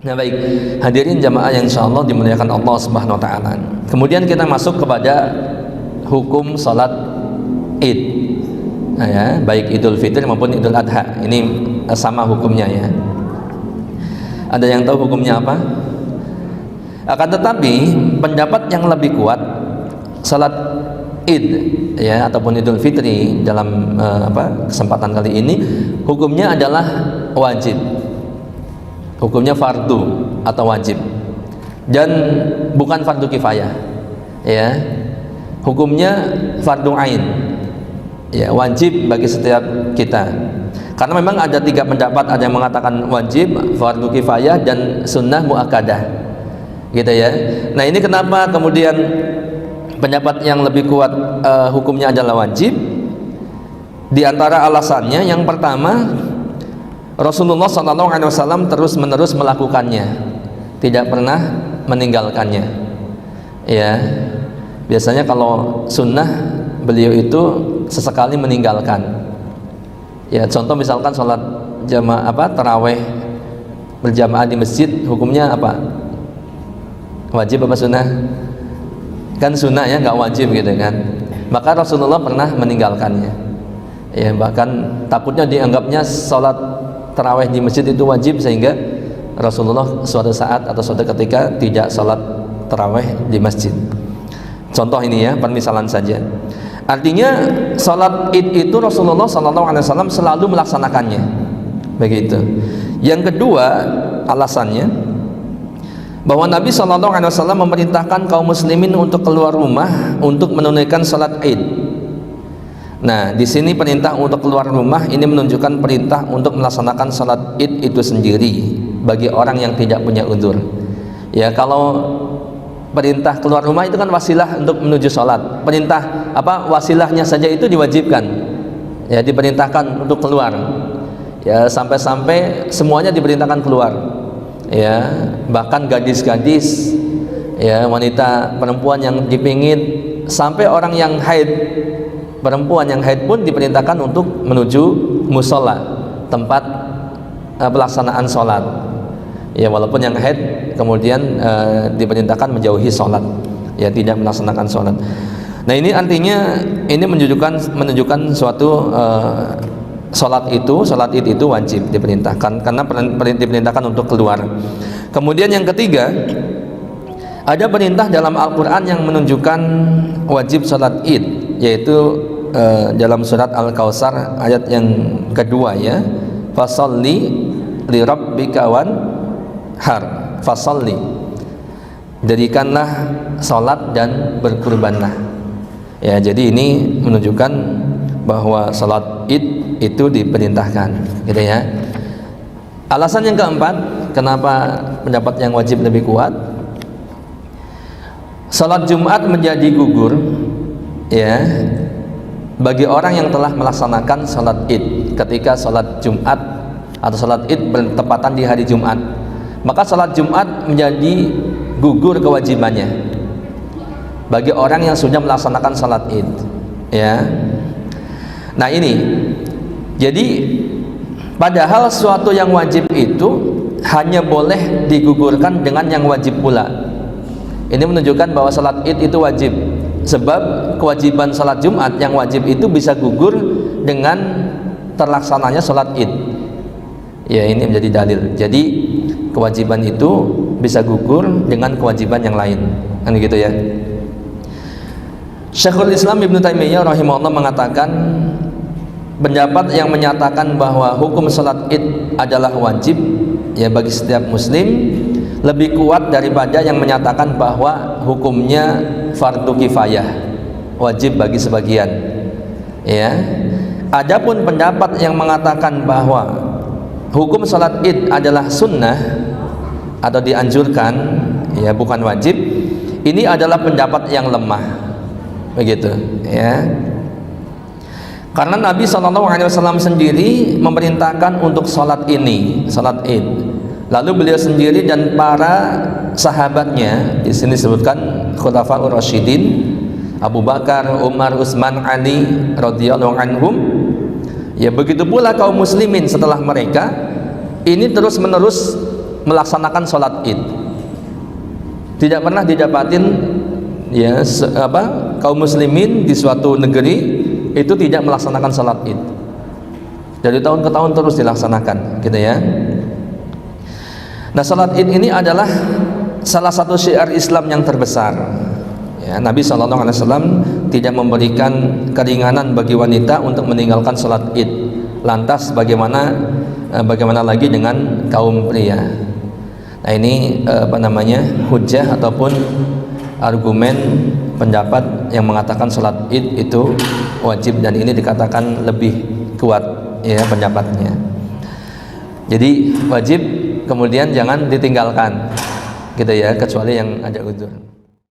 Nah baik, hadirin jamaah yang insyaallah dimuliakan Allah Subhanahu wa taala. Kemudian kita masuk kepada hukum salat Id. Nah, ya, baik Idul Fitri maupun Idul Adha. Ini sama hukumnya ya. Ada yang tahu hukumnya apa? Akan tetapi pendapat yang lebih kuat salat Id ya ataupun Idul Fitri dalam kesempatan kali ini hukumnya adalah wajib. Hukumnya fardu atau wajib dan bukan fardu kifayah ya. Hukumnya fardu ain ya, wajib bagi setiap kita. Karena memang ada 3 pendapat, ada yang mengatakan wajib, fardu kifayah dan sunnah muakkadah gitu ya. Nah ini kenapa kemudian pendapat yang lebih kuat hukumnya adalah wajib? Di antara alasannya yang pertama, Rasulullah SAW terus-menerus melakukannya, tidak pernah meninggalkannya. Ya, biasanya kalau sunnah beliau itu sesekali meninggalkan. Ya, contoh misalkan sholat jamaah taraweh berjamaah di masjid, hukumnya apa? Wajib apa sunnah? Kan sunnah ya, nggak wajib gitu kan. Maka Rasulullah pernah meninggalkannya. Ya, bahkan takutnya dianggapnya sholat tarawih di masjid itu wajib, sehingga Rasulullah suatu saat atau suatu ketika tidak sholat tarawih di masjid. Contoh ini ya, permisalan saja. Artinya sholat Id itu Rasulullah SAW selalu melaksanakannya. Begitu. Yang kedua alasannya bahwa Nabi SAW memerintahkan kaum muslimin untuk keluar rumah untuk menunaikan sholat Id. Nah, di sini perintah untuk keluar rumah ini menunjukkan perintah untuk melaksanakan salat Id itu sendiri bagi orang yang tidak punya uzur. Ya, kalau perintah keluar rumah itu kan wasilah untuk menuju salat. Perintah wasilahnya saja itu diwajibkan. Ya, diperintahkan untuk keluar. Ya, sampai-sampai semuanya diperintahkan keluar. Ya, bahkan gadis-gadis, ya, wanita perempuan yang dipingit, sampai orang yang haid, perempuan yang haid pun diperintahkan untuk menuju musola, tempat pelaksanaan sholat. Ya, walaupun yang haid kemudian diperintahkan menjauhi sholat, ya, tidak melaksanakan sholat. Nah ini artinya ini menunjukkan suatu sholat Id itu wajib diperintahkan karena diperintahkan untuk keluar. Kemudian yang ketiga, ada perintah dalam Al-Quran yang menunjukkan wajib sholat Id, yaitu dalam surat Al-Kautsar ayat yang kedua ya, fasalli li rabbika wanhar, fasalli, jadikanlah salat dan berkurbanlah. Ya, jadi ini menunjukkan bahwa salat Id itu diperintahkan gitu ya. Alasan yang keempat kenapa pendapat yang wajib lebih kuat, salat Jumat menjadi gugur ya bagi orang yang telah melaksanakan salat Id. Ketika salat Jumat atau salat Id bertepatan di hari Jumat, maka salat Jumat menjadi gugur kewajibannya bagi orang yang sudah melaksanakan salat Id ya. Nah ini jadi padahal suatu yang wajib itu hanya boleh digugurkan dengan yang wajib pula. Ini menunjukkan bahwa salat Id itu wajib, sebab kewajiban salat Jumat yang wajib itu bisa gugur dengan terlaksananya salat Id. Ya, ini menjadi dalil. Jadi kewajiban itu bisa gugur dengan kewajiban yang lain. Kan gitu ya. Syekhul Islam Ibnu Taimiyah rahimahullah mengatakan pendapat yang menyatakan bahwa hukum salat Id adalah wajib ya bagi setiap muslim lebih kuat daripada yang menyatakan bahwa hukumnya fardu kifayah, wajib bagi sebagian. Ya. Adapun pendapat yang mengatakan bahwa hukum salat Id adalah sunnah atau dianjurkan, ya, bukan wajib, ini adalah pendapat yang lemah. Begitu, ya. Karena Nabi SAW sendiri memerintahkan untuk salat ini, salat Id. Lalu beliau sendiri dan para sahabatnya, di sini disebutkan Khulafaur Rasyidin, Abu Bakar, Umar, Utsman, Ali radhiyallahu anhum. Ya, begitu pula kaum muslimin setelah mereka ini terus-menerus melaksanakan sholat id. Tidak pernah didapatin ya kaum muslimin di suatu negeri itu tidak melaksanakan sholat id. Dari tahun ke tahun terus dilaksanakan, gitu ya. Nah, sholat id ini adalah salah satu syiar Islam yang terbesar. Ya, Nabi SAW tidak memberikan keringanan bagi wanita untuk meninggalkan sholat id. Lantas bagaimana lagi dengan kaum pria? Nah, ini hujjah ataupun argumen pendapat yang mengatakan sholat id itu wajib, dan ini dikatakan lebih kuat ya pendapatnya. Jadi wajib, kemudian jangan ditinggalkan, gitu ya, kecuali yang ada uzur.